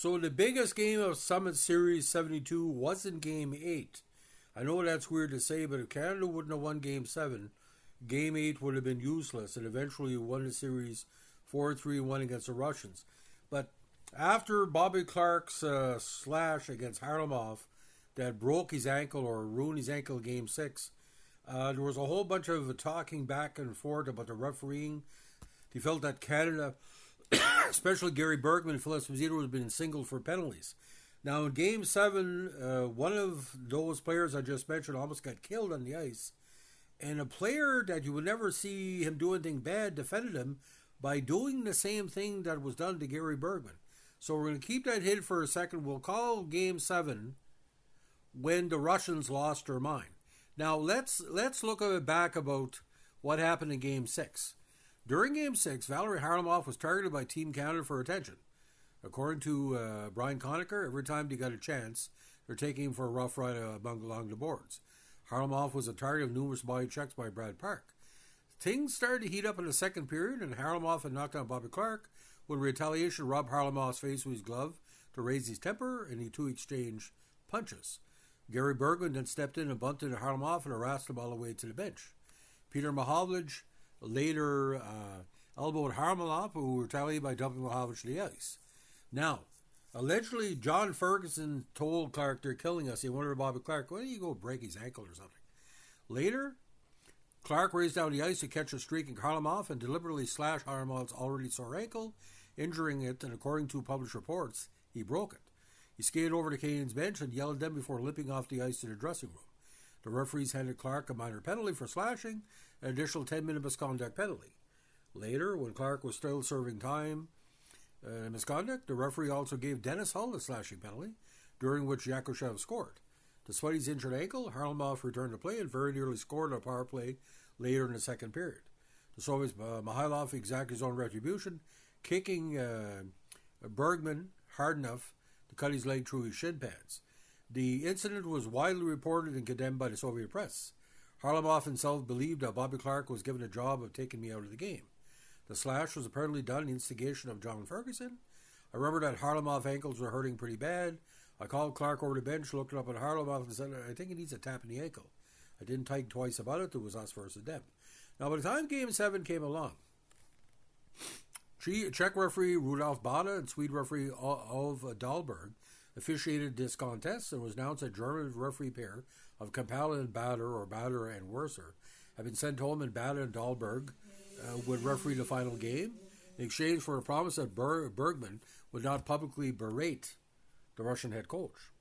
So the biggest game of Summit Series 72 wasn't Game 8. I know that's weird to say, but if Canada wouldn't have won Game 7, Game 8 would have been useless, and eventually won the series 4-3-1 against the Russians. But after Bobby Clarke's slash against Harlamov that broke his ankle or ruined his ankle in Game 6, there was a whole bunch of talking back and forth about the refereeing. He felt that Canada, especially Gary Bergman and Phil Esposito, had been singled for penalties. Now in Game 7, one of those players I just mentioned almost got killed on the ice. And a player that you would never see him do anything bad defended him by doing the same thing that was done to Gary Bergman. So we're going to keep that hidden for a second. We'll call Game 7 when the Russians lost their mind. Now let's look back about what happened in Game 6. During Game 6, Valery Harlamov was targeted by Team Canada for attention. According to Brian Conacher, every time they got a chance, they're taking him for a rough ride along the boards. Harlamov was a target of numerous body checks by Brad Park. Things started to heat up in the second period, and Harlamov had knocked out Bobby Clarke when retaliation rubbed Harlamov's face with his glove to raise his temper, and the two exchanged punches. Gary Bergman then stepped in and bumped into Harlamov and harassed him all the way to the bench. Peter Mihaljevic later elbowed Harlamov, who retaliated by dumping Mihaljevic to the ice. Now, allegedly, John Ferguson told Clarke, "They're killing us." He wanted Bobby Clarke, "Why don't you go break his ankle or something?" Later, Clarke raced down the ice to catch a streaking Harlamov and deliberately slashed Harlamov's already sore ankle, injuring it, and according to published reports, he broke it. He skated over to Canadians' bench and yelled at them before limping off the ice to the dressing room. The referees handed Clarke a minor penalty for slashing, an additional 10-minute misconduct penalty. Later, when Clarke was still serving time misconduct, the referee also gave Dennis Hull a slashing penalty, during which Yakushev scored. Despite his injured ankle, Harlamov returned to play and very nearly scored on a power play later in the second period. The Soviets, Mikhailov exacted his own retribution, kicking Bergman hard enough to cut his leg through his shin pads. The incident was widely reported and condemned by the Soviet press. Harlamov himself believed that Bobby Clarke was given a job of taking me out of the game. The slash was apparently done in instigation of John Ferguson. I remember that Harlamov's ankles were hurting pretty bad. I called Clarke over the bench, looked up at Harlamov and said, "I think he needs a tap in the ankle." I didn't think twice about it. It was us versus them. Now, by the time Game 7 came along, Czech referee Rudolf Bada and Swede referee Ove Dahlberg officiated this contest, and was announced that German referee pair of Kampala and Bader, or Bader and Werser, had been sent home, and Bada and Dahlberg would referee the final game in exchange for a promise that Bergman would not publicly berate the Russian head coach.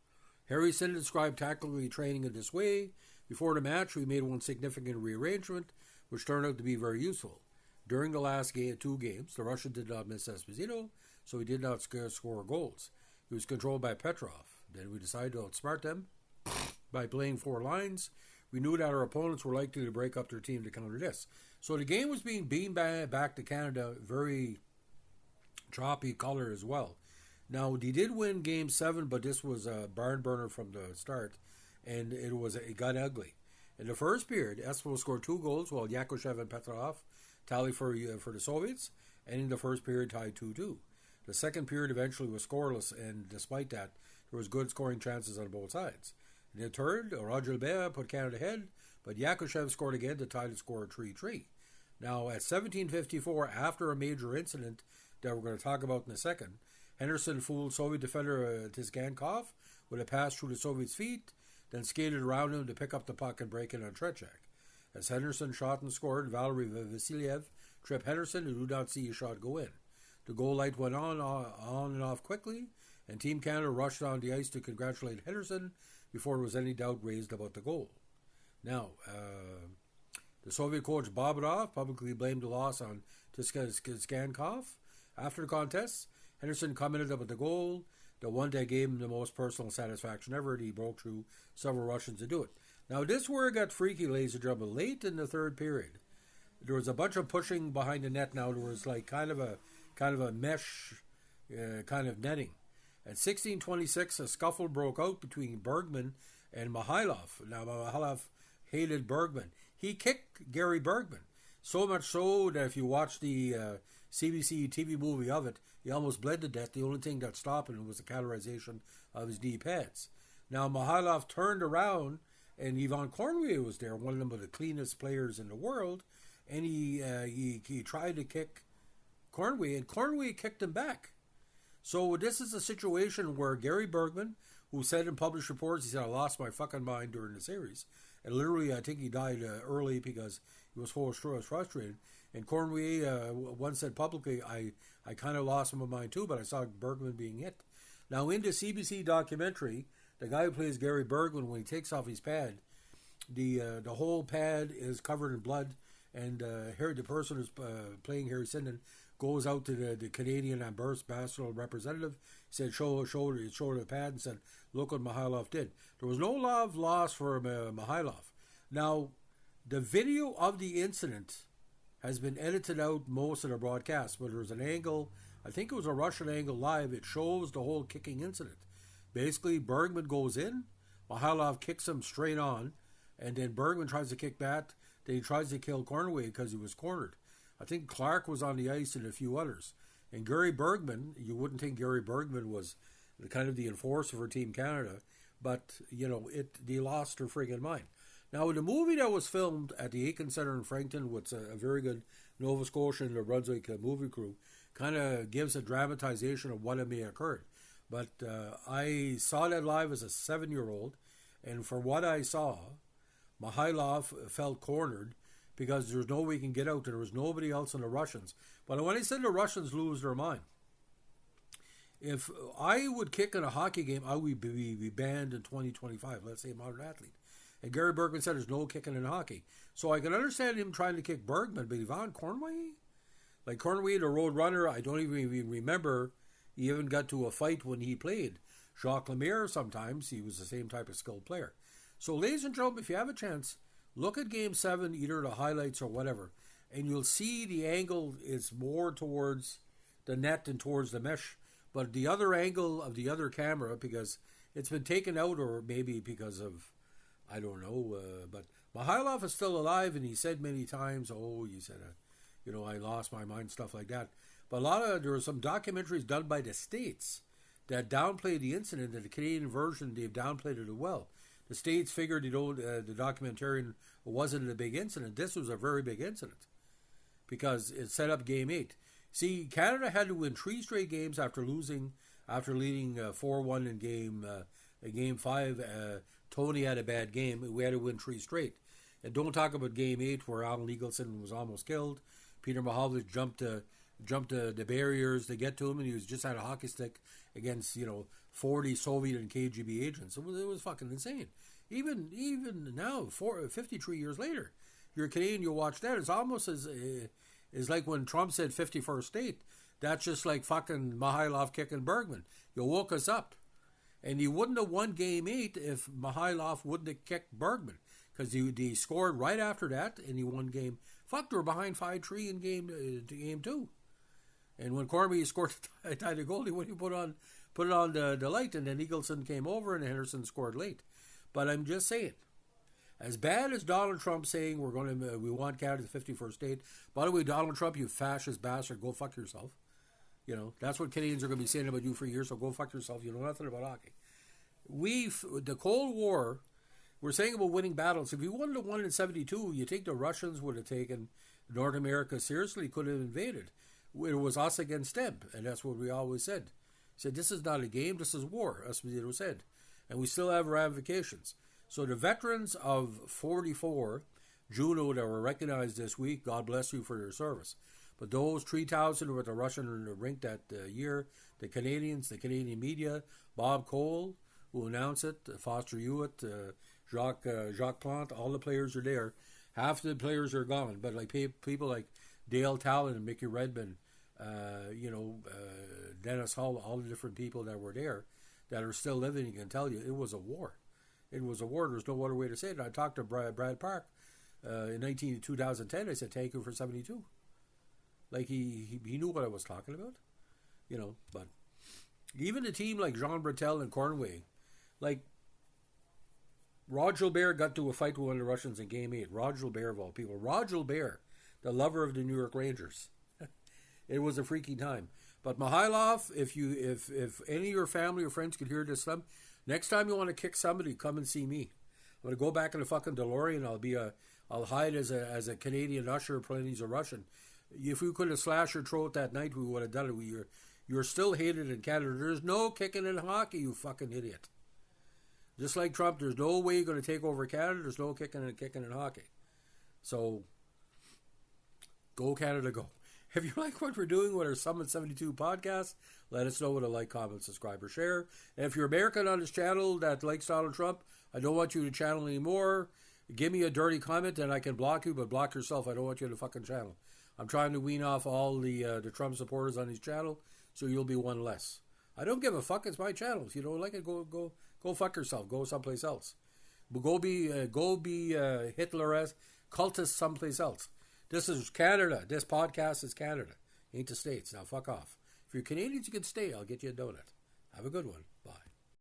Harrison described tactically training in this way. Before the match, we made one significant rearrangement, which turned out to be very useful. During the last two games, the Russian did not miss Esposito, so he did not score goals. He was controlled by Petrov. Then we decided to outsmart them by playing four lines. We knew that our opponents were likely to break up their team to counter this. So the game was being beamed back to Canada, very choppy color as well. Now, they did win Game 7, but this was a barn burner from the start, and it got ugly. In the first period, Espo scored 2 goals, while Yakushev and Petrov tallied for the Soviets, and in the first period tied 2-2. The second period eventually was scoreless, and despite that, there was good scoring chances on both sides. In the third, Roger Lebert put Canada ahead, but Yakushev scored again to tie the score 3-3. Now, at 17:54, after a major incident that we're going to talk about in a second, Henderson fooled Soviet defender Tizgankov with a pass through the Soviets' feet, then skated around him to pick up the puck and break in on Trechak. As Henderson shot and scored, Valery Vasiliev tripped Henderson and did not see his shot go in. The goal light went on and off quickly, and Team Canada rushed on the ice to congratulate Henderson before there was any doubt raised about the goal. Now, the Soviet coach Bobadov publicly blamed the loss on Tizgankov. After the contest, Henderson commented about the goal, the one that gave him the most personal satisfaction ever. He broke through several Russians to do it. Now, this is where it got freaky, ladies and gentlemen. Late in the third period, there was a bunch of pushing behind the net. Now there was like kind of a mesh kind of netting. At 16:26, a scuffle broke out between Bergman and Mikhailov. Now, Mikhailov hated Bergman. He kicked Gary Bergman, so much so that if you watch the CBC TV movie of it, he almost bled to death. The only thing that stopped him was the cauterization of his knee pads. Now, Mikhailov turned around, and Yvon Cornway was there, one of the cleanest players in the world, and he tried to kick Cornway, and Cornway kicked him back. So this is a situation where Gary Bergman, who said in published reports, he said, I lost my fucking mind during the series. And literally, I think he died early because he was frustrated. And Cornway once said publicly, I kind of lost my mind too, but I saw Bergman being hit. Now, in the CBC documentary, the guy who plays Gary Bergman, when he takes off his pad, the whole pad is covered in blood, and the person who's playing Harry Sinden goes out to the Canadian ambassador representative, said, show the pad, and said, look what Mikhailov did. There was no love lost for Mikhailov. Now, the video of the incident has been edited out most of the broadcast, but there's an angle, I think it was a Russian angle live, it shows the whole kicking incident. Basically, Bergman goes in, Mikhailov kicks him straight on, and then Bergman tries to kick back, then he tries to kill Cornway because he was cornered. I think Clark was on the ice and a few others. And Gary Bergman, you wouldn't think Gary Bergman was kind of the enforcer for Team Canada, but, they lost their friggin' mind. Now, the movie that was filmed at the Aiken Centre in Frankton with a very good Nova Scotia and New Brunswick movie crew kind of gives a dramatization of what may have occurred. But I saw that live as a 7-year-old, and for what I saw, Mikhailov felt cornered because there's no way he can get out. There was nobody else in the Russians. But when I said the Russians lose their mind, if I would kick in a hockey game, I would be banned in 2025, let's say modern athlete. And Gary Bergman said there's no kicking in hockey. So I can understand him trying to kick Bergman, but Yvon Cornway? Like Cornway, the road runner, I don't even remember he even got to a fight when he played. Jacques Lemaire, sometimes, he was the same type of skilled player. So ladies and gentlemen, if you have a chance, look at Game 7, either the highlights or whatever, and you'll see the angle is more towards the net and towards the mesh. But the other angle of the other camera, because it's been taken out, or maybe because of, I don't know, but Mikhailov is still alive, and he said many times, I lost my mind, stuff like that. But there were some documentaries done by the States that downplayed the incident, and the Canadian version, they've downplayed it as well. The States figured, the documentarian wasn't a big incident. This was a very big incident because it set up Game 8. See, Canada had to win 3 straight games after leading 4-1 in Game 5. Tony had a bad game. We had to win 3 straight. And don't talk about Game 8 where Alan Eagleson was almost killed. Peter Mahovlich jumped the barriers to get to him, and he was just had a hockey stick against 40 Soviet and KGB agents. It was fucking insane. Even now, 53 years later, you're a Canadian, you watch that. It's almost as like when Trump said 51st state. That's just like fucking Mikhailov kicking Bergman. You woke us up. And he wouldn't have won Game 8 if Mikhailov wouldn't have kicked Bergman. Because he scored right after that, and he won Game. Fuck, they were behind 5-3 in Game 2. And when Corby scored tied the goal, he put it on the light, and then Eagleson came over, and Henderson scored late. But I'm just saying, as bad as Donald Trump saying we want Canada the 51st state. By the way, Donald Trump, you fascist bastard, go fuck yourself. That's what Canadians are going to be saying about you for years, so go fuck yourself. You know nothing about hockey. The Cold War, we're saying about winning battles. If you wanted to win in 72, you think the Russians would have taken North America seriously, could have invaded. It was us against them, and that's what we always said. Said, this is not a game, this is war, as we said. And we still have ramifications. So the veterans of 44, Juno, that were recognized this week, God bless you for their service. But those 3,000 were at the Russian rink that year, the Canadians, the Canadian media, Bob Cole, who announced it, Foster Hewitt, Jacques Plante, all the players are there. Half the players are gone, but like people like Dale Talon and Mickey Redmond, Dennis Hull, all the different people that were there that are still living, you can tell you, it was a war. It was a war. There's no other way to say it. I talked to Brad Park in 2010. I said, thank you for 72. Like, he knew what I was talking about, but even a team like Jean Bretel and Cornway, like, Rod Gilbert got to a fight with one of the Russians in Game 8. Rod Gilbert, of all people. Rod Gilbert, the lover of the New York Rangers. It was a freaky time. But Mikhailov, if any of your family or friends could hear this, next time you want to kick somebody, come and see me. I'm gonna go back in the fucking DeLorean. I'll hide as a Canadian usher playing he's a Russian. If we could have slashed your throat that night, we would have done it. You're still hated in Canada. There's no kicking in hockey, you fucking idiot. Just like Trump, there's no way you're going to take over Canada. There's no kicking in hockey. So, go Canada, go. If you like what we're doing with our Summit 72 podcast, let us know with a like, comment, subscribe, or share. And if you're American on this channel that likes Donald Trump, I don't want you to channel anymore. Give me a dirty comment and I can block you, but block yourself. I don't want you to fucking channel. I'm trying to wean off all the Trump supporters on his channel, so you'll be one less. I don't give a fuck. It's my channel. If you don't like it, go fuck yourself. Go someplace else. But go be Hitler-esque cultist someplace else. This is Canada. This podcast is Canada. Ain't the States. Now fuck off. If you're Canadians, you can stay. I'll get you a donut. Have a good one. Bye.